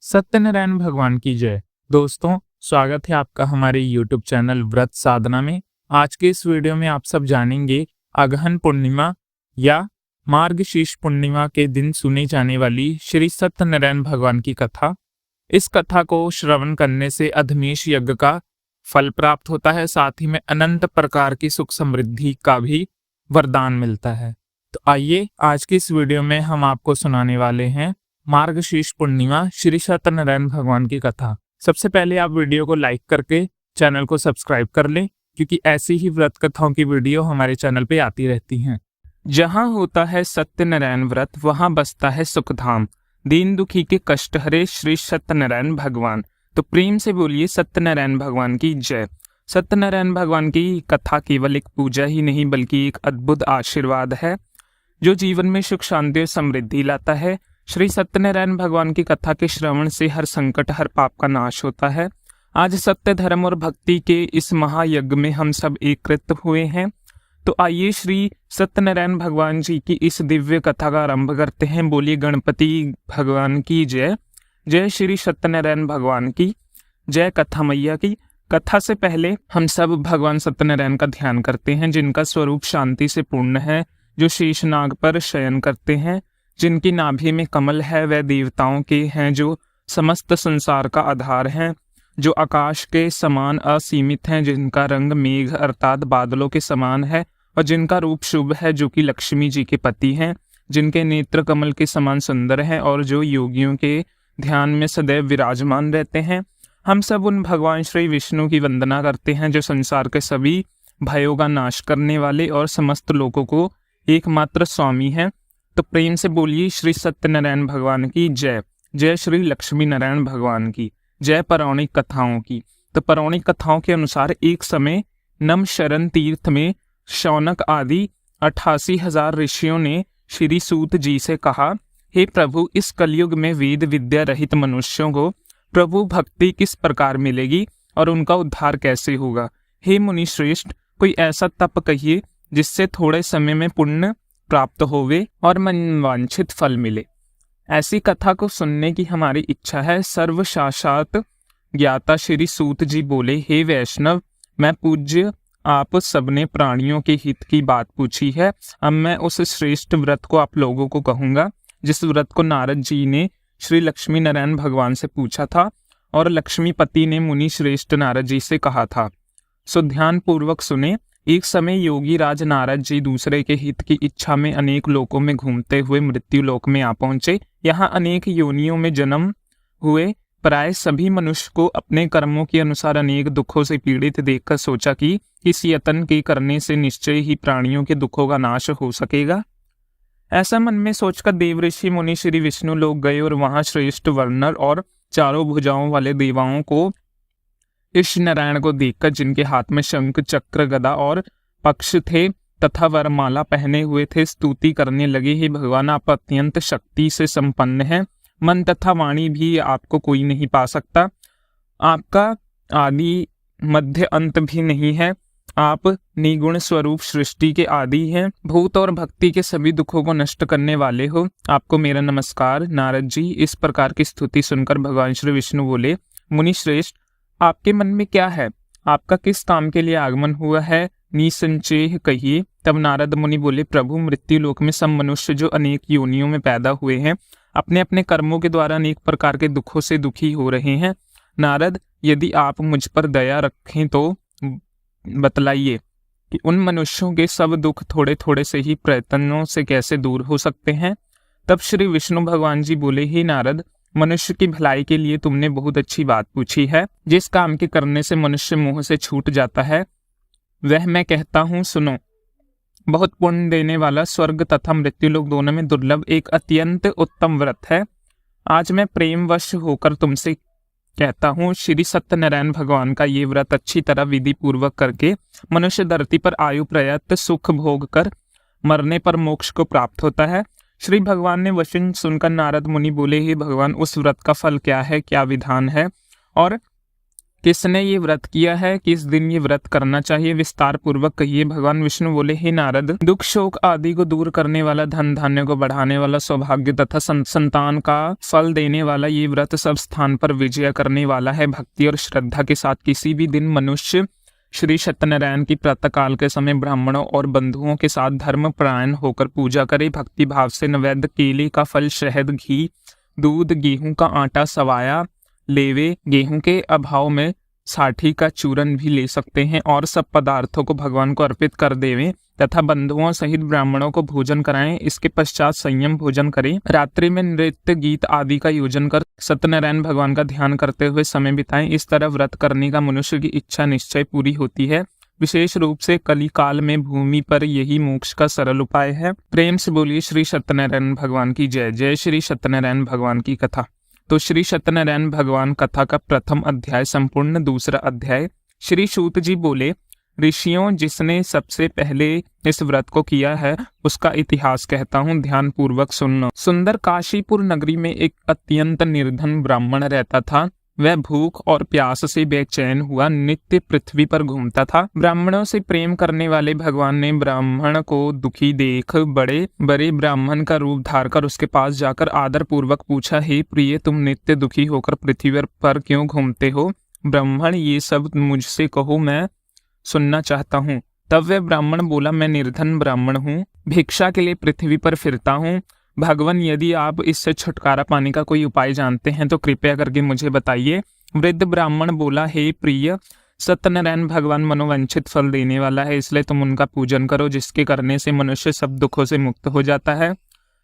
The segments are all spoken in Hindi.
सत्यनारायण भगवान की जय। दोस्तों, स्वागत है आपका हमारे YouTube चैनल व्रत साधना में। आज के इस वीडियो में आप सब जानेंगे अगहन पूर्णिमा या मार्गशीर्ष पूर्णिमा के दिन सुनी जाने वाली श्री सत्यनारायण भगवान की कथा। इस कथा को श्रवण करने से अधमेश यज्ञ का फल प्राप्त होता है, साथ ही में अनंत प्रकार की सुख समृद्धि का भी वरदान मिलता है। तो आइए आज की इस वीडियो में हम आपको सुनाने वाले हैं मार्गशीर्ष पूर्णिमा श्री सत्यनारायण भगवान की कथा। सबसे पहले आप वीडियो को लाइक करके चैनल को सब्सक्राइब कर लें, क्योंकि ऐसी ही व्रत कथाओं की वीडियो हमारे चैनल पे आती रहती हैं। जहाँ होता है सत्यनारायण व्रत, वहाँ बसता है सुखधाम, दीन दुखी के कष्ट हरे श्री सत्यनारायण भगवान। तो प्रेम से बोलिए सत्यनारायण भगवान की जय। सत्यनारायण भगवान की कथा केवल एक पूजा ही नहीं, बल्कि एक अद्भुत आशीर्वाद है जो जीवन में सुख शांति और समृद्धि लाता है। श्री सत्यनारायण भगवान की कथा के श्रवण से हर संकट, हर पाप का नाश होता है। आज सत्य, धर्म और भक्ति के इस महायज्ञ में हम सब एकत्रित हुए हैं। तो आइए श्री सत्यनारायण भगवान जी की इस दिव्य कथा का आरंभ करते हैं। बोलिए गणपति भगवान की जय। जय श्री सत्यनारायण भगवान की जय। कथा मैया की। कथा से पहले हम सब भगवान सत्यनारायण का ध्यान करते हैं, जिनका स्वरूप शांति से पूर्ण है, जो शेषनाग पर शयन करते हैं, जिनकी नाभि में कमल है। वह देवताओं के हैं जो समस्त संसार का आधार हैं, जो आकाश के समान असीमित हैं, जिनका रंग मेघ अर्थात बादलों के समान है, और जिनका रूप शुभ है, जो कि लक्ष्मी जी के पति हैं, जिनके नेत्र कमल के समान सुंदर हैं, और जो योगियों के ध्यान में सदैव विराजमान रहते हैं। हम सब उन भगवान श्री विष्णु की वंदना करते हैं, जो संसार के सभी भयों का नाश करने वाले और समस्त लोगों को एकमात्र स्वामी हैं। तो प्रेम से बोलिए श्री सत्यनारायण भगवान की जय। जय श्री लक्ष्मी नारायण भगवान की जय। पौराणिक कथाओं की। तो पौराणिक कथाओं के अनुसार एक समय नमशरण तीर्थ में शौनक आदि 88,000 ऋषियों ने श्री सूत जी से कहा, हे प्रभु, इस कलयुग में वेद विद्या रहित मनुष्यों को प्रभु भक्ति किस प्रकार मिलेगी और उनका उद्धार कैसे होगा। हे मुनि श्रेष्ठ, कोई ऐसा तप कहिए जिससे थोड़े समय में पुण्य प्राप्त होवे और मनवांछित फल मिले। ऐसी कथा को सुनने की हमारी इच्छा है। सर्वशास्त्र ज्ञाता श्री सूत जी बोले, हे वैष्णव, मैं पूज्य आप सबने प्राणियों के हित की बात पूछी है। अब मैं उस श्रेष्ठ व्रत को आप लोगों को कहूंगा, जिस व्रत को नारद जी ने श्री लक्ष्मी नारायण भगवान से पूछा था और लक्ष्मीपति ने मुनि श्रेष्ठ नारद जी से कहा था। सो ध्यान पूर्वक सुने। एक समय योगी राज नारद जी दूसरे के हित की इच्छा में अनेक लोकों में घूमते हुए मृत्यु लोक में आ पहुंचे। यहाँ अनेक योनियों में जन्म हुए प्राय सभी मनुष्य को अपने कर्मों के अनुसार अनेक दुखों से पीड़ित देखकर सोचा कि इस यत्न के करने से निश्चय ही प्राणियों के दुखों का नाश हो सकेगा। ऐसा मन में सोचकर देव ऋषि मुनि श्री विष्णु लोग गए और वहां श्रेष्ठ वर्णर और चारों भुजाओं वाले देवाओं को इस नारायण को देखकर, जिनके हाथ में शंख चक्र गदा और पक्ष थे तथा वरमाला पहने हुए थे, स्तुति करने लगे, हे भगवान, आप अत्यंत शक्ति से संपन्न हैं, मन तथा वाणी भी आपको कोई नहीं पा सकता, आपका आदि मध्य अंत भी नहीं है, आप निगुण स्वरूप सृष्टि के आदि हैं, भूत और भक्ति के सभी दुखों को नष्ट करने वाले हो, आपको मेरा नमस्कार। नारद जी इस प्रकार की स्तुति सुनकर भगवान श्री विष्णु बोले, मुनि श्रेष्ठ, आपके मन में क्या है? आपका किस काम के लिए आगमन हुआ है? निसंचेह कहिए। तब नारद मुनि बोले, प्रभु, मृत्यु लोक में सब मनुष्य जो अनेक योनियों में पैदा हुए हैं, अपने अपने कर्मों के द्वारा अनेक प्रकार के दुखों से दुखी हो रहे हैं। नारद, यदि आप मुझ पर दया रखें तो बतलाइए कि उन मनुष्यों के सब दुख थोड़े थोड़े से ही प्रयत्नों से कैसे दूर हो सकते हैं। तब श्री विष्णु भगवान जी बोले, हे नारद, मनुष्य की भलाई के लिए तुमने बहुत अच्छी बात पूछी है। जिस काम के करने से मनुष्य मुंह से छूट जाता है, वह मैं कहता हूँ, सुनो। बहुत पुण्य देने वाला, स्वर्ग तथा मृत्यु लोक दोनों में दुर्लभ एक अत्यंत उत्तम व्रत है। आज मैं प्रेमवश होकर तुमसे कहता हूँ, श्री सत्यनारायण भगवान का ये व्रत अच्छी तरह विधि पूर्वक करके मनुष्य धरती पर आयु प्रयत सुख भोग कर मरने पर मोक्ष को प्राप्त होता है। श्री भगवान ने वचन सुनकर नारद मुनि बोले, हे भगवान, उस व्रत का फल क्या है, क्या विधान है और किसने ये व्रत किया है, किस दिन ये व्रत करना चाहिए, विस्तार पूर्वक कहिए। भगवान विष्णु बोले, हे नारद, दुख शोक आदि को दूर करने वाला, धन धान्य को बढ़ाने वाला, सौभाग्य तथा संतान का फल देने वाला ये व्रत सब स्थान पर विजय करने वाला है। भक्ति और श्रद्धा के साथ किसी भी दिन मनुष्य श्री सत्यनारायण की प्रातःकाल के समय ब्राह्मणों और बंधुओं के साथ धर्म परायण होकर पूजा करे। भक्ति भाव से नैवेद्य केले का फल, शहद, घी, दूध, गेहूं का आटा, सवाया लेवे, गेहूं के अभाव में साठी का चूरन भी ले सकते हैं और सब पदार्थों को भगवान को अर्पित कर देवें तथा बंधुओं सहित ब्राह्मणों को भोजन कराएं। इसके पश्चात संयम भोजन करें। रात्रि में नृत्य गीत आदि का योजन कर सत्यनारायण भगवान का ध्यान करते हुए समय बिताएं। इस तरह व्रत करने का मनुष्य की इच्छा निश्चय पूरी होती है। विशेष रूप से कली काल में भूमि पर यही मोक्ष का सरल उपाय है। प्रेम से बोलिए श्री सत्यनारायण भगवान की जय। जय श्री सत्यनारायण भगवान की कथा। तो श्री सत्यनारायण भगवान कथा का प्रथम अध्याय संपूर्ण। दूसरा अध्याय। श्री सूत जी बोले, ऋषियों, जिसने सबसे पहले इस व्रत को किया है उसका इतिहास कहता हूँ, ध्यान पूर्वक सुनना। सुंदर काशीपुर नगरी में एक अत्यंत निर्धन ब्राह्मण रहता था। वह भूख और प्यास से बेचैन हुआ नित्य पृथ्वी पर घूमता था। ब्राह्मणों से प्रेम करने वाले भगवान ने ब्राह्मण को दुखी देख बड़े बड़े ब्राह्मण का रूप धारकर उसके पास जाकर आदर पूर्वक पूछा, हे प्रिय, तुम नित्य दुखी होकर पृथ्वी पर क्यों घूमते हो? ब्राह्मण, ये सब मुझसे कहो, मैं सुनना चाहता हूँ। तब वह ब्राह्मण बोला, मैं निर्धन ब्राह्मण हूँ, भिक्षा के लिए पृथ्वी पर फिरता हूँ। भगवान, यदि आप इससे छुटकारा पाने का कोई उपाय जानते हैं तो कृपया करके मुझे बताइए। वृद्ध ब्राह्मण बोला, हे प्रिय, सत्यनारायण भगवान मनोवांछित फल देने वाला है, इसलिए तुम उनका पूजन करो, जिसके करने से मनुष्य सब दुखों से मुक्त हो जाता है।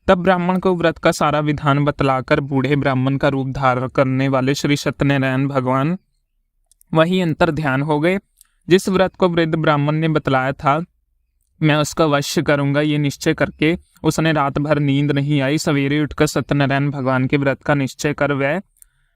तब ब्राह्मण को व्रत का सारा विधान बतलाकर बूढ़े ब्राह्मण का रूप धारण करने वाले श्री सत्यनारायण भगवान वही अंतर ध्यान हो गए। जिस व्रत को वृद्ध ब्राह्मण ने बतलाया था, मैं उसका वश करूंगा, ये निश्चय करके उसने रात भर नींद नहीं आई। सवेरे उठकर सत्यनारायण भगवान के व्रत का निश्चय कर वह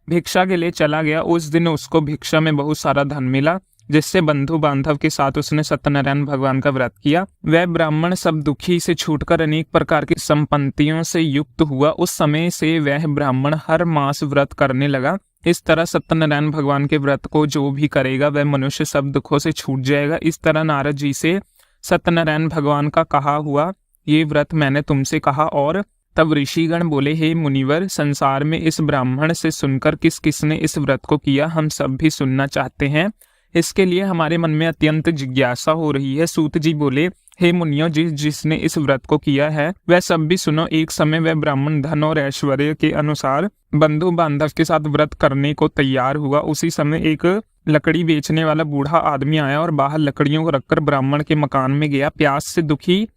भिक्षा के लिए चला गया। उस दिन उसको भिक्षा में बहुत सारा धन मिला, जिससे बंधु बांधव के साथ उसने सत्यनारायण भगवान का व्रत किया। वह ब्राह्मण सब दुखी से छूटकर अनेक प्रकार की संपत्तियों से युक्त हुआ। उस समय से वह ब्राह्मण हर मास व्रत करने लगा। इस तरह सत्यनारायण भगवान के व्रत को जो भी करेगा वह मनुष्य सब दुखों से छूट जाएगा। इस तरह नारद जी से सत्यनारायण भगवान का कहा हुआ ये व्रत मैंने तुमसे कहा। और तब ऋषिगण बोले, हे मुनिवर, संसार में इस ब्राह्मण से सुनकर किस किसने इस व्रत को किया, हम सब भी सुनना चाहते हैं। इसके लिए हमारे मन में अत्यंत जिज्ञासा हो रही है। सूत जी बोले, हे मुनियों, जिसने इस व्रत को किया है वह सब भी सुनो। एक समय वह ब्राह्मण धन और ऐश्वर्य के अनुसार बंधु बांधव के साथ व्रत करने को तैयार हुआ। उसी समय एक लकड़ी बेचने वाला बूढ़ा आदमी आया और बाहर लकड़ियों को रखकर ब्राह्मण के मकान में गया। प्यास से दुखी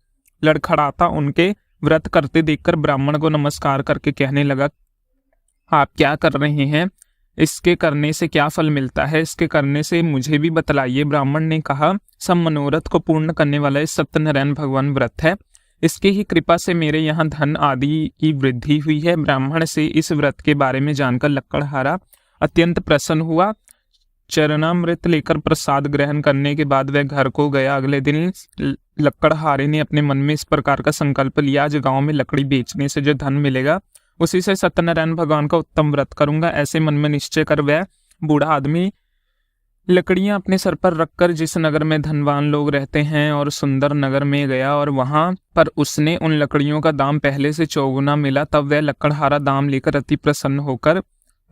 लड़खड़ाता उनके व्रत करते देखकर ब्राह्मण को नमस्कार करके कहने लगा, आप क्या कर रहे हैं? इसके करने से क्या फल मिलता है? इसके करने से मुझे भी बतलाइए। ब्राह्मण ने कहा, सब मनोरथ को पूर्ण करने वाला इस सत्यनारायण भगवान व्रत है। इसकी ही कृपा से मेरे यहाँ धन आदि की वृद्धि हुई है। ब्राह्मण से इस व्रत के बारे में जानकर लकड़हारा अत्यंत प्रसन्न हुआ। चरणामृत लेकर प्रसाद ग्रहण करने के बाद वह घर को गया। अगले दिन लकड़हारे ने अपने मन में इस प्रकार का संकल्प लिया, आज गांव में लकड़ी बेचने से जो धन मिलेगा उसी से सत्यनारायण भगवान का उत्तम व्रत करूंगा। ऐसे मन में निश्चय कर वह बूढ़ा आदमी लकड़ियां अपने सर पर रखकर जिस नगर में धनवान लोग रहते हैं और सुंदर नगर में गया और वहां पर उसने उन लकड़ियों का दाम पहले से चौगुना मिला। तब वह लकड़हारा दाम लेकर अति प्रसन्न होकर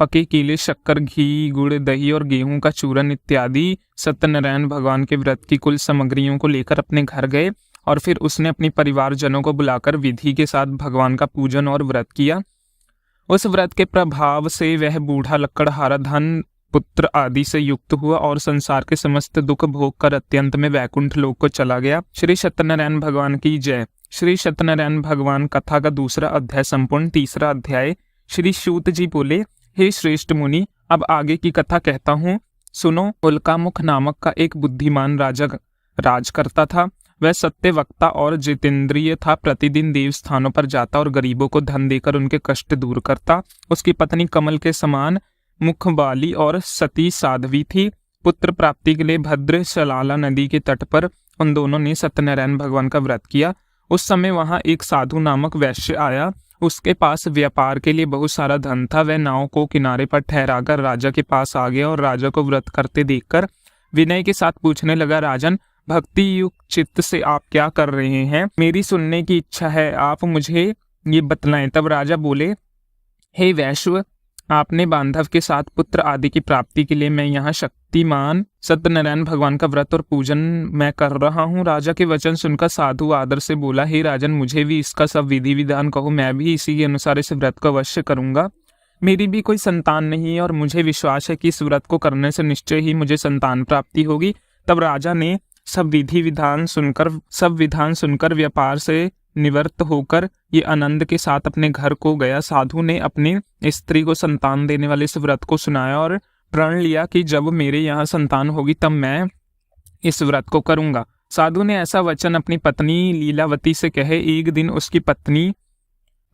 पके केले, शक्कर, घी, गुड़, दही और गेहूं का चूरन इत्यादि सत्यनारायण भगवान के व्रत की कुल सामग्रियों को लेकर अपने घर गए और फिर उसने अपने परिवारजनों को बुलाकर विधि के साथ भगवान का पूजन और व्रत किया। उस व्रत के प्रभाव से वह बूढ़ा लकड़हारा धन, पुत्र आदि से युक्त हुआ और संसार के समस्त दुख भोग कर अत्यंत में वैकुंठ लोक को चला गया। श्री सत्यनारायण भगवान की जय। श्री सत्यनारायण भगवान कथा का दूसरा अध्याय संपूर्ण। तीसरा अध्याय। श्री सूत जी बोले, हे श्रेष्ठ मुनि, अब आगे की कथा कहता हूँ, सुनो। उल्कामुख नामक का एक बुद्धिमान राजा राज करता था। वह सत्य वक्ता और जितेंद्रिय था। प्रतिदिन देव स्थानों पर जाता और गरीबों को धन देकर उनके कष्ट दूर करता। उसकी पत्नी कमल के समान मुख वाली और सती साध्वी थी। पुत्र प्राप्ति के लिए भद्र सलाला नदी के तट पर उन दोनों ने सत्यनारायण भगवान का व्रत किया। उस समय वहां एक साधु नामक वैश्य आया उसके पास व्यापार के लिए बहुत सारा धन था। वह नाव को किनारे पर ठहराकर राजा के पास आ गया और राजा को व्रत करते देखकर विनय के साथ पूछने लगा, राजन, भक्ति युक्त चित्त से आप क्या कर रहे हैं? मेरी सुनने की इच्छा है, आप मुझे ये बतलाएं। तब राजा बोले, हे वैश्व, आपने बांधव के साथ पुत्र आदि की प्राप्ति के लिए मैं यहाँ शक्तिमान सत्यनारायण भगवान का व्रत और पूजन मैं कर रहा हूँ। राजा के वचन सुनकर साधु आदर से बोला, हे राजन, मुझे भी इसका सब विधि विधान कहो, मैं भी इसी के अनुसार इस व्रत को अवश्य करूंगा। मेरी भी कोई संतान नहीं है और मुझे विश्वास है कि इस व्रत को करने से निश्चय ही मुझे संतान प्राप्ति होगी। तब राजा ने सब विधान सुनकर व्यापार से निवृत्त होकर ये आनंद के साथ अपने घर को गया। साधु ने अपने स्त्री को संतान देने वाले इस व्रत को सुनाया और प्रण लिया कि जब मेरे यहाँ संतान होगी तब मैं इस व्रत को करूंगा। साधु ने ऐसा वचन अपनी पत्नी लीलावती से कहे। एक दिन उसकी पत्नी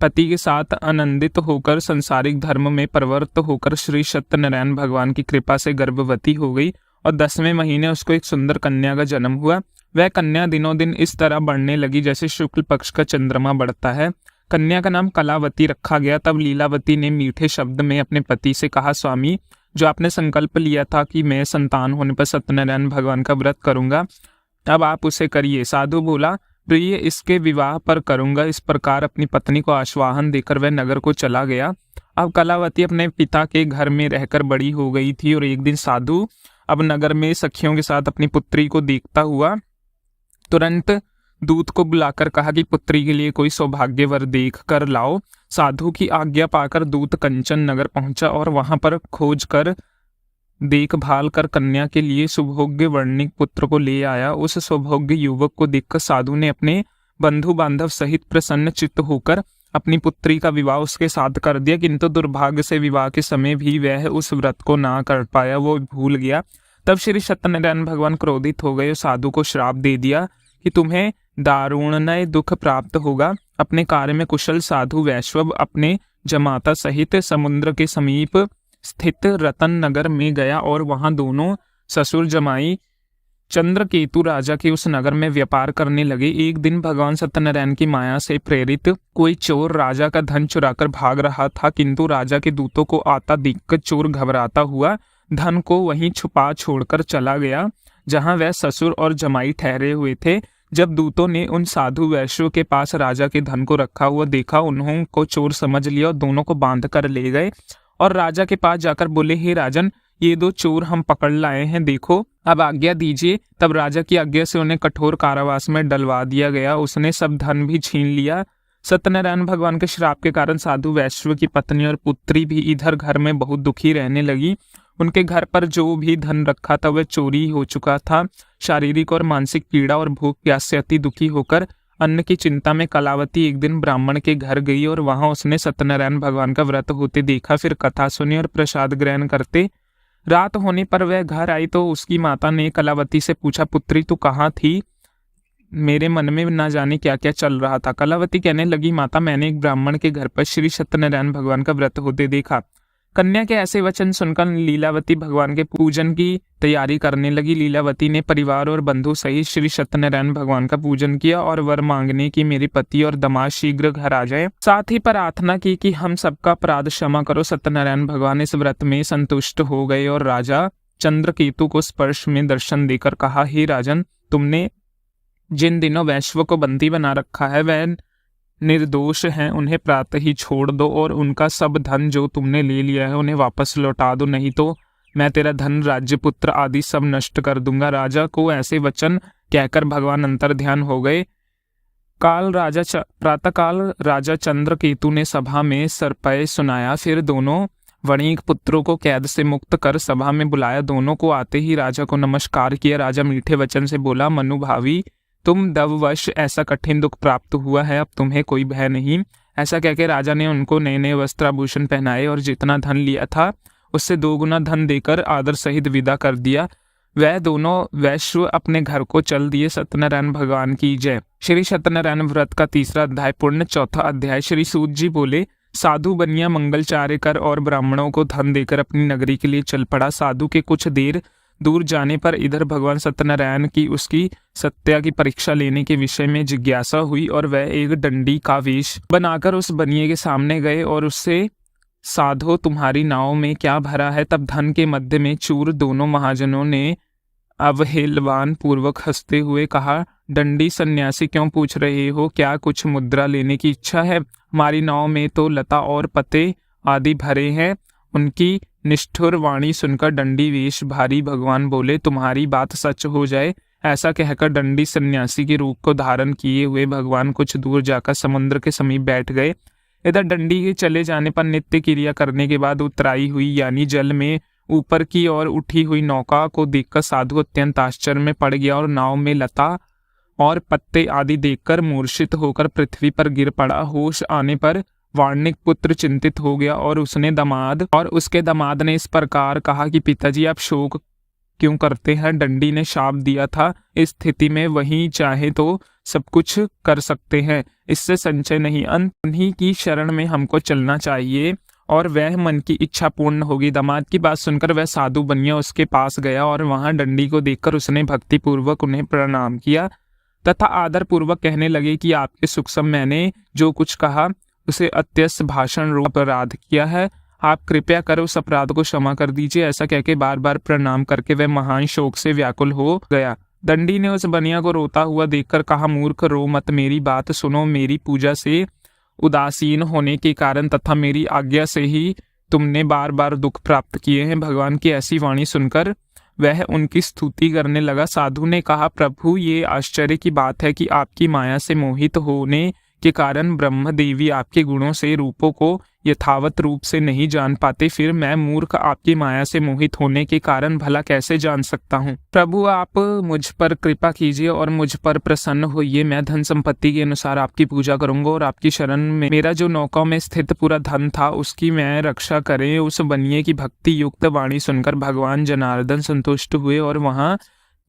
पति के साथ आनंदित होकर संसारिक धर्म में प्रवृत्त होकर श्री सत्यनारायण भगवान की कृपा से गर्भवती हो गई और 10वें महीने उसको एक सुंदर कन्या का जन्म हुआ। वह कन्या दिनों दिन इस तरह बढ़ने लगी जैसे शुक्ल पक्ष का चंद्रमा बढ़ता है। कन्या का नाम कलावती रखा गया। तब लीलावती ने मीठे शब्द में अपने पति से कहा, स्वामी, जो आपने संकल्प लिया था कि मैं संतान होने पर सत्यनारायण भगवान का व्रत करूंगा, अब आप उसे करिए। साधु बोला, प्रिय, इसके विवाह पर करूंगा। इस प्रकार अपनी पत्नी को आश्वासन देकर वह नगर को चला गया। अब कलावती अपने पिता के घर में रहकर बड़ी हो गई थी और एक दिन साधु अब नगर में सखियों के साथ अपनी पुत्री को देखता हुआ तुरंत दूत को बुलाकर कहा कि पुत्री के लिए कोई सौभाग्यवर देख कर लाओ। साधु की आज्ञा पाकर दूत कंचन नगर पहुंचा और वहां पर खोज कर देखभाल कर कन्या के लिए सौभाग्य वर्णिक पुत्र को ले आया। उस सौभाग्य युवक को देखकर साधु ने अपने बंधु बांधव सहित प्रसन्न चित्त होकर अपनी पुत्री का विवाह उसके साथ कर दिया, किंतु दुर्भाग्य से विवाह के समय भी वह उस व्रत को ना कर पाया, वो भूल गया। तब श्री सत्यनारायण भगवान क्रोधित हो गए और साधु को श्राप दे दिया कि तुम्हें दारुणमय दुख प्राप्त होगा। अपने कार्य में कुशल साधु वैश्व अपने जमाता सहित समुद्र के समीप स्थित रतन नगर में गया और वहां दोनों ससुर जमाई चंद्रकेतु राजा के उस नगर में व्यापार करने लगे। एक दिन भगवान सत्यनारायण की माया से प्रेरित कोई चोर राजा का धन चुराकर भाग रहा था, किंतु राजा के दूतों को आता देखकर चोर घबराता हुआ धन को वहीं छुपा छोड़कर चला गया जहां वह ससुर और जमाई ठहरे हुए थे। जब दूतों ने उन साधु वैश्यों के पास राजा के धन को रखा हुआ देखा, उन्होंने को चोर समझ लिया और दोनों को बांध कर ले गए और राजा के पास जाकर बोले, हे राजन, ये दो चोर हम पकड़ लाए हैं, देखो, अब आज्ञा दीजिए। तब राजा की आज्ञा से उन्हें कठोर कारावास में डलवा दिया गया। उसने सब धन भी छीन लिया। सत्यनारायण भगवान के श्राप के कारण साधु वैश्व की पत्नी और पुत्री भी इधर घर में बहुत दुखी रहने लगी। उनके घर पर जो भी धन रखा था वह चोरी हो चुका था। शारीरिक और मानसिक पीड़ा और भूख प्यास से अति दुखी होकर अन्न की चिंता में कलावती एक दिन ब्राह्मण के घर गई और वहां उसने सत्यनारायण भगवान का व्रत होते देखा। फिर कथा सुनी और प्रसाद ग्रहण करते रात होने पर वह घर आई तो उसकी माता ने कलावती से पूछा, पुत्री तू कहाँ थी? मेरे मन में ना जाने क्या क्या चल रहा था। कलावती कहने लगी, माता, मैंने एक ब्राह्मण के घर पर श्री सत्यनारायण भगवान का व्रत होते देखा। कन्या के ऐसे वचन सुनकर लीलावती भगवान के पूजन की तैयारी करने लगी। लीलावती ने परिवार और बंधु सहित श्री सत्यनारायण भगवान का पूजन किया और वर मांगने की मेरे पति और दामाद शीघ्र घर आ जाए। साथ ही प्रार्थना की कि हम सबका अपराध क्षमा करो। सत्यनारायण भगवान इस व्रत में संतुष्ट हो गए और राजा चंद्रकेतु को स्पर्श में दर्शन देकर कहा, हे राजन, तुमने जिन दिनों वैश्व को बंदी बना रखा है वह निर्दोष हैं, उन्हें प्रातः ही छोड़ दो और उनका सब धन जो तुमने ले लिया है उन्हें वापस लौटा दो, नहीं तो मैं तेरा धन, राज्य, पुत्र आदि सब नष्ट कर दूंगा। राजा को ऐसे वचन कहकर भगवान अंतर ध्यान हो गए। प्रातःकाल राजा चंद्रकेतु ने सभा में सरपय सुनाया। फिर दोनों वणिक पुत्रों को कैद से मुक्त कर सभा में बुलाया। दोनों को आते ही राजा को नमस्कार किया। राजा मीठे वचन से बोला, मनुभावी, तुम दववश ऐसा कठिन दुख प्राप्त हुआ है, अब तुम्हें कोई भय नहीं। ऐसा कहकर राजा ने उनको नए नए वस्त्र आभूषण पहनाए और जितना धन लिया था उससे 2 गुना धन देकर आदर सहित विदा कर दिया। वह दोनों वैश्व अपने घर को चल दिए। सत्यनारायण भगवान की जय। श्री सत्यनारायण व्रत का 3रा अध्याय पूर्ण। 4था अध्याय। श्री सूत जी बोले, साधु बनिया मंगलचार्य कर और ब्राह्मणों को धन देकर अपनी नगरी के लिए चल पड़ा। साधु के कुछ देर दूर जाने पर इधर भगवान सत्यनारायण की उसकी सत्या की परीक्षा लेने के विषय में जिज्ञासा हुई और वह एक डंडी का वेश बनाकर उस बनिए के सामने गए और उससे, साधो तुम्हारी नाव में क्या भरा है? तब धन के मध्य में चूर दोनों महाजनों ने अवहेलवान पूर्वक हंसते हुए कहा, डंडी सन्यासी क्यों पूछ रहे हो? क्या कुछ मुद्रा लेने की इच्छा है? हमारी नाव में तो लता और पत्ते आदि भरे हैं। उनकी निष्ठुर वाणी सुनकर डंडी वेश भारी भगवान बोले, तुम्हारी बात सच हो जाए। ऐसा कहकर डंडी सन्यासी के रूप को धारण किए हुए भगवान कुछ दूर जाकर समुद्र के समीप बैठ गए। इधर डंडी के चले जाने पर नित्य क्रिया करने के बाद उतराई हुई यानी जल में ऊपर की ओर उठी हुई नौका को देखकर साधु अत्यंत आश्चर्य में पड़ गया और नाव में लता और पत्ते आदि देखकर मूर्छित होकर पृथ्वी पर गिर पड़ा। होश आने पर वार्णिक पुत्र चिंतित हो गया और उसके दामाद ने इस प्रकार कहा कि पिताजी आप शोक क्यों करते हैं? डंडी ने शाप दिया था, इस स्थिति में वही चाहे तो सब कुछ कर सकते हैं, इससे संचय नहीं, अंत उन्हीं की शरण में हमको चलना चाहिए और वह मन की इच्छा पूर्ण होगी। दामाद की बात सुनकर वह साधु बनिया उसके पास गया और वहां डंडी को देखकर उसने भक्ति पूर्वक उन्हें प्रणाम किया तथा आदर पूर्वक कहने लगे कि आपके सुख सब मैंने जो कुछ कहा उसे अत्यस्त भाषण रूप अपराध किया है, आप कृपया कर उस अपराध को क्षमा कर दीजिए। ऐसा कहकर बार बार प्रणाम करके वह महान शोक से व्याकुल हो गया। डंडी ने उस बनिया को रोता हुआ देखकर कहा, मूर्ख रो मत, मेरी बात सुनो। मेरी पूजा से उदासीन होने के कारण तथा मेरी आज्ञा से ही तुमने बार बार दुख प्राप्त किए हैं। भगवान की ऐसी वाणी सुनकर वह उनकी स्तुति करने लगा। साधु ने कहा, प्रभु ये आश्चर्य की बात है कि आपकी माया से मोहित होने के कारण ब्रह्म देवी आपके गुणों से रूपों को यथावत रूप से नहीं जान पाते, फिर मैं मूर्ख आपकी माया से मोहित होने के कारण भला कैसे जान सकता हूँ? प्रभु आप मुझ पर कृपा कीजिए और मुझ पर प्रसन्न होइए। मैं धन संपत्ति के अनुसार आपकी पूजा करूंगा और आपकी शरण में मेरा जो नौका में स्थित पूरा धन था उसकी मैं रक्षा करें। उस बनिए की भक्ति युक्त वाणी सुनकर भगवान जनार्दन संतुष्ट हुए और वहां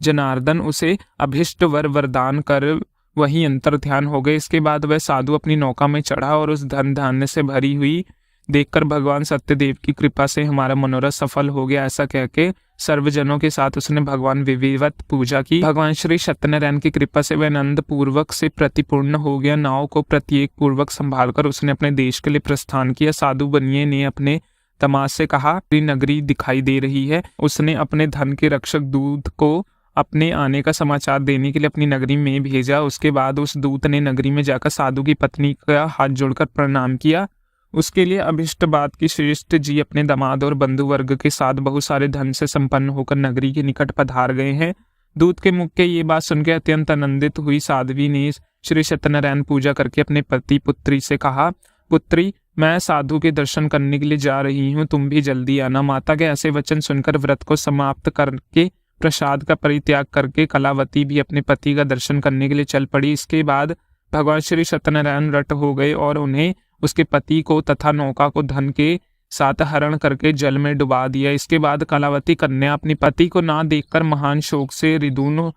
जनार्दन उसे अभिष्ट वरदान कर वही अंतर ध्यान हो गए। इसके बाद वह साधु अपनी नौका में चढ़ा और उस धन धान्य से भरी हुई देखकर भगवान सत्यदेव की कृपा से हमारा मनोरथ सफल हो गया, ऐसा कहके सर्वजनों के साथ उसने भगवान विधिवत पूजा की। भगवान श्री सत्यनारायण की कृपा से वह आनंद पूर्वक से प्रतिपूर्ण हो गया। नाव को प्रत्येक पूर्वक संभालकर उसने अपने देश के लिए प्रस्थान किया। साधु बनिए ने अपने दामाद से कहा, नगरी दिखाई दे रही है। उसने अपने धन के रक्षक दूत को अपने आने का समाचार देने के लिए अपनी नगरी में भेजा। उसके बाद उस दूत ने नगरी में जाकर साधु की पत्नी का हाथ जोड़कर प्रणाम किया। उसके लिए अभिष्ट बात की श्रेष्ठ जी अपने दामाद और बंधु वर्ग के साथ बहुत सारे धन से संपन्न होकर नगरी के निकट पधार गए हैं। दूत के मुख के ये बात सुनकर अत्यंत आनंदित हुई साध्वी ने श्री सत्यनारायण पूजा करके अपने पति पुत्री से कहा, पुत्री मैं साधु के दर्शन करने के लिए जा रही हूँ, तुम भी जल्दी आना। माता के ऐसे वचन सुनकर व्रत को समाप्त करके प्रसाद का परित्याग करके कलावती भी अपने पति का दर्शन करने के लिए चल पड़ी। इसके बाद भगवान श्री सत्यनारायण रट हो गए और उन्हें उसके पति को तथा नौका को धन के साथ हरण करके जल में डुबा दिया। इसके बाद कलावती कन्या अपने पति को ना देखकर महान शोक से रिदून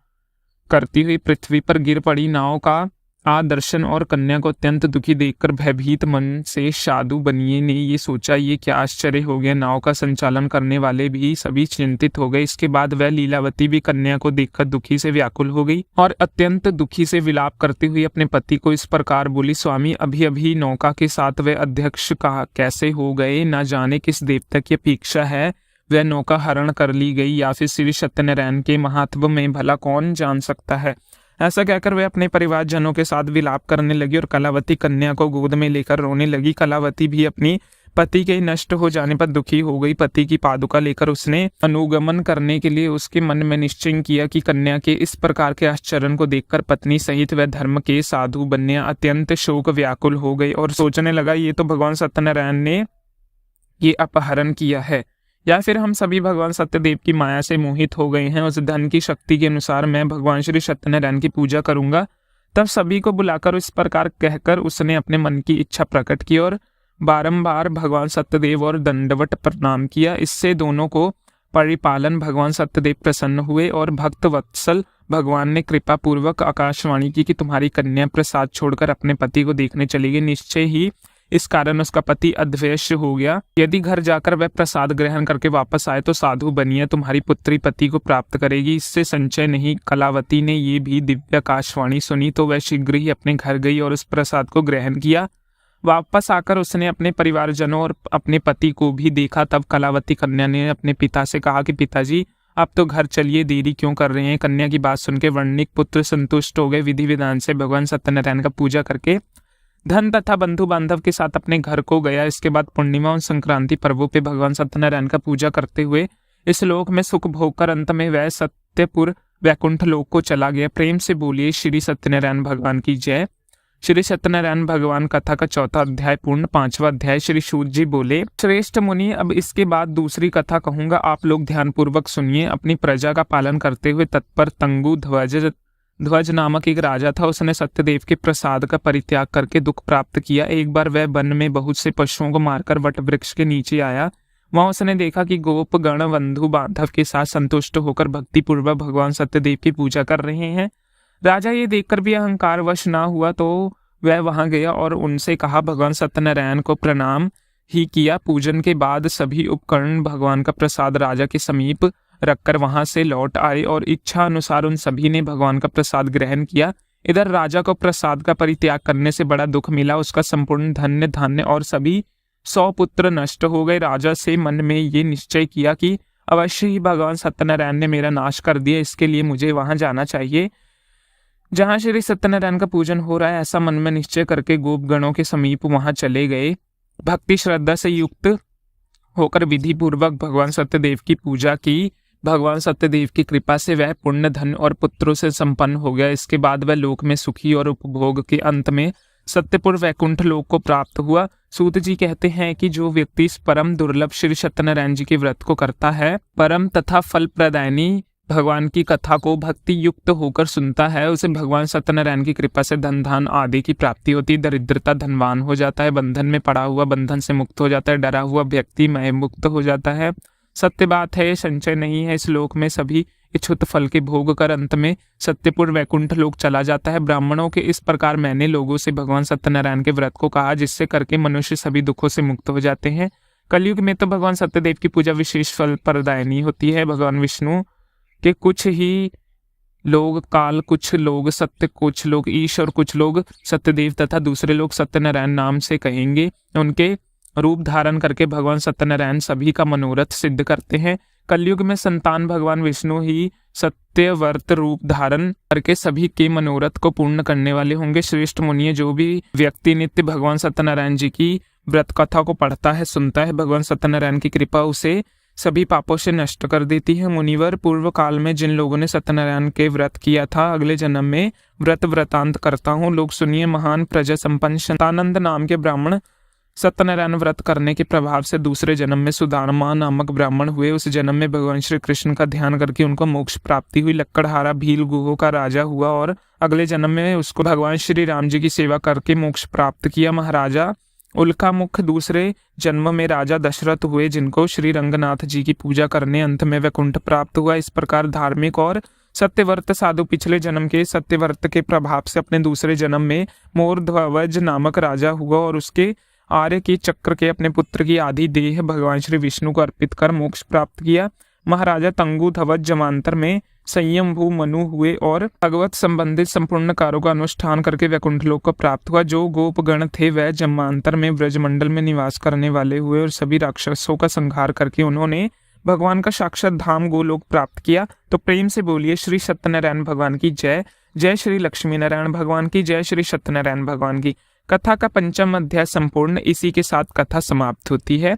करती हुई पृथ्वी पर गिर पड़ी। नाव का दर्शन और कन्या को अत्यंत दुखी देखकर भयभीत मन से साधु बनिए ने ये सोचा, ये क्या आश्चर्य हो गया। नाव का संचालन करने वाले भी सभी चिंतित हो गए। इसके बाद वह लीलावती भी कन्या को देखकर दुखी से व्याकुल हो गई और अत्यंत दुखी से विलाप करती हुई अपने पति को इस प्रकार बोली, स्वामी अभी अभी नौका के साथ वह अध्यक्ष कहा कैसे हो गए, न जाने किस देवता की अपेक्षा है वह नौका हरण कर ली गई या फिर श्री सत्यनारायण के महात्म में भला कौन जान सकता है। ऐसा कहकर वे अपने परिवारजनों के साथ विलाप करने लगी और कलावती कन्या को गोद में लेकर रोने लगी। कलावती भी अपनी पति के नष्ट हो जाने पर दुखी हो गई। पति की पादुका लेकर उसने अनुगमन करने के लिए उसके मन में निश्चय किया कि कन्या के इस प्रकार के आश्चर्य को देखकर पत्नी सहित वह धर्म के साधु बनिया अत्यंत शोक व्याकुल हो गई और सोचने लगा, ये तो भगवान सत्यनारायण ने ये अपहरण किया है या फिर हम सभी भगवान सत्यदेव की माया से मोहित हो गए हैं। उस धन की शक्ति के अनुसार मैं भगवान श्री सत्यनारायण की पूजा करूंगा। तब सभी को बुलाकर इस प्रकार कहकर उसने अपने मन की इच्छा प्रकट की और बारंबार भगवान सत्यदेव और दंडवत प्रणाम किया। इससे दोनों को परिपालन भगवान सत्यदेव प्रसन्न हुए और भक्त वत्सल भगवान ने कृपा पूर्वक आकाशवाणी की कि तुम्हारी कन्या प्रसाद छोड़कर अपने पति को देखने चली गई। निश्चय ही इस कारण उसका पति अदृश्य हो गया। यदि घर जाकर वह प्रसाद ग्रहण करके वापस आए तो साधु बनिए, तुम्हारी पुत्री पति को प्राप्त करेगी। इससे संचय नहीं। कलावती ने ये भी दिव्य आकाशवाणी सुनी तो वह शीघ्र ही अपने घर गई और उस प्रसाद को ग्रहण किया। वापस आकर उसने अपने परिवारजनों और अपने पति को भी देखा। तब कलावती कन्या ने अपने पिता से कहा कि पिताजी, अब तो घर चलिए, देरी क्यों कर रहे हैं। कन्या की बात सुनकर वर्णिक पुत्र संतुष्ट हो गए। विधि विधान से भगवान सत्यनारायण का पूजा करके धन तथा बंधु बांधव के साथ अपने घर को गया। इसके बाद पूर्णिमा और संक्रांति पर्वों पे भगवान सत्यनारायण का पूजा करते हुए इस लोक में सुख भोग कर अंत में वह सत्यपुर वैकुंठ लोक को चला गया। प्रेम से बोलिए श्री सत्यनारायण भगवान की जय। श्री सत्यनारायण भगवान कथा का 4वां अध्याय पूर्ण। 5वां अध्याय। श्री सूत जी बोले, श्रेष्ठ मुनि, अब इसके बाद दूसरी कथा कहूंगा, आप लोग ध्यानपूर्वक सुनिए। अपनी प्रजा का पालन करते हुए तत्पर तंगु ध्वज नामक एक राजा था। उसने सत्यदेव के प्रसाद का परित्याग करके दुख प्राप्त किया। एक बार वह वन में बहुत से पशुओं को मारकर वट वृक्ष के नीचे आया। वहां उसने देखा कि गोप गण बंधु बांधव के साथ संतुष्ट होकर भक्ति पूर्वक भगवान सत्यदेव की पूजा कर रहे हैं। राजा ये देखकर भी अहंकार वश ना हुआ तो वह वहां गया और उनसे कहा, भगवान सत्यनारायण को प्रणाम ही किया। पूजन के बाद सभी उपकरण भगवान का प्रसाद राजा के समीप रखकर वहां से लौट आए और इच्छा अनुसार उन सभी ने भगवान का प्रसाद ग्रहण किया। इधर राजा को प्रसाद का परित्याग करने से बड़ा दुख मिला। उसका संपूर्ण धन्य धान्य और सभी 100 पुत्र नष्ट हो गए। राजा से मन में ये निश्चय किया कि अवश्य ही भगवान सत्यनारायण ने मेरा नाश कर दिया, इसके लिए मुझे वहां जाना चाहिए जहां श्री सत्यनारायण का पूजन हो रहा है। ऐसा मन में निश्चय करके गोपगणों के समीप वहां चले गए। भक्ति श्रद्धा से युक्त होकर विधि पूर्वक भगवान सत्यदेव की पूजा की। भगवान सत्यदेव की कृपा से वह पुण्य धन और पुत्रों से संपन्न हो गया। इसके बाद वह लोक में सुखी और उपभोग के अंत में सत्यपुर वैकुंठ लोक को प्राप्त हुआ। सूत जी कहते हैं कि जो व्यक्ति इस परम दुर्लभ श्री सत्यनारायण जी के व्रत को करता है, परम तथा फल प्रदायनी भगवान की कथा को भक्ति युक्त होकर सुनता है, उसे भगवान सत्यनारायण की कृपा से धन धान आदि की प्राप्ति होती। दरिद्रता धनवान हो जाता है, बंधन में पड़ा हुआ बंधन से मुक्त हो जाता है, डरा हुआ व्यक्ति मय मुक्त हो जाता है। सत्य बात है, संचय नहीं है। इस लोक में सभी इच्छुत फल के भोग कर अंत में सत्यपुर वैकुंठ लोक चला जाता है। ब्राह्मणों के इस प्रकार मैंने लोगों से भगवान सत्यनारायण के व्रत को कहा, जिससे करके मनुष्य सभी दुखों से मुक्त हो जाते हैं। कलयुग में तो भगवान सत्यदेव की पूजा विशेष फल प्रदायनी होती है। भगवान विष्णु के कुछ ही लोग काल, कुछ लोग सत्य, कुछ लोग ईश और कुछ लोग सत्यदेव तथा दूसरे लोग सत्यनारायण नाम से कहेंगे। उनके रूप धारण करके भगवान सत्यनारायण सभी का मनोरथ सिद्ध करते हैं। कलयुग में संतान भगवान विष्णु ही सत्यव्रत रूप धारण करके सभी के मनोरथ को पूर्ण करने वाले होंगे। श्रेष्ठ मुनिये, जो भी व्यक्ति नित्य भगवान सत्यनारायण जी की व्रत कथा को पढ़ता है, सुनता है, भगवान सत्यनारायण की कृपा उसे सभी पापों से नष्ट कर देती है। मुनिवर, पूर्व काल में जिन लोगों ने सत्यनारायण के व्रत किया था, अगले जन्म में वृतांत करता हूँ। लोग सुनिए। महान प्रजा संपन्न शतानंद नाम के ब्राह्मण सत्यनारायण व्रत करने के प्रभाव से दूसरे जन्म में सुदामा नामक ब्राह्मण हुए। उस जन्म में भगवान श्री कृष्ण का ध्यान करके उनको मोक्ष प्राप्ति हुई। लक्कड़हारा भील गुहो का राजा हुआ और अगले जन्म में उसको भगवान श्री राम जी की सेवा करके मोक्ष प्राप्त किया। महाराजा उल्का मुख दूसरे जन्म में राजा दशरथ हुए, जिनको श्री रंगनाथ जी की पूजा करने अंत में वैकुंठ प्राप्त हुआ। इस प्रकार धार्मिक और सत्यव्रत साधु पिछले जन्म के सत्यव्रत के प्रभाव से अपने दूसरे जन्म में मोरध्वज नामक राजा हुआ और उसके आर्य के चक्र के अपने पुत्र की आधी देह भगवान श्री विष्णु को अर्पित कर मोक्ष प्राप्त किया। महाराजा तंगु ध्वज जमांतर में संयमभू मनु हुए और भगवत संबंधित संपूर्ण कार्यों का अनुष्ठान करके वैकुंठ लोक को प्राप्त हुआ। जो गोपगण थे वह जमांतर में ब्रजमंडल में निवास करने वाले हुए और सभी राक्षसों का संहार करके उन्होंने भगवान का साक्षात धाम गोलोक प्राप्त किया। तो प्रेम से बोलिए श्री सत्यनारायण भगवान की जय। जय श्री लक्ष्मी नारायण भगवान की जय। श्री सत्यनारायण भगवान की। कथा का 5वां अध्याय संपूर्ण। इसी के साथ कथा समाप्त होती है।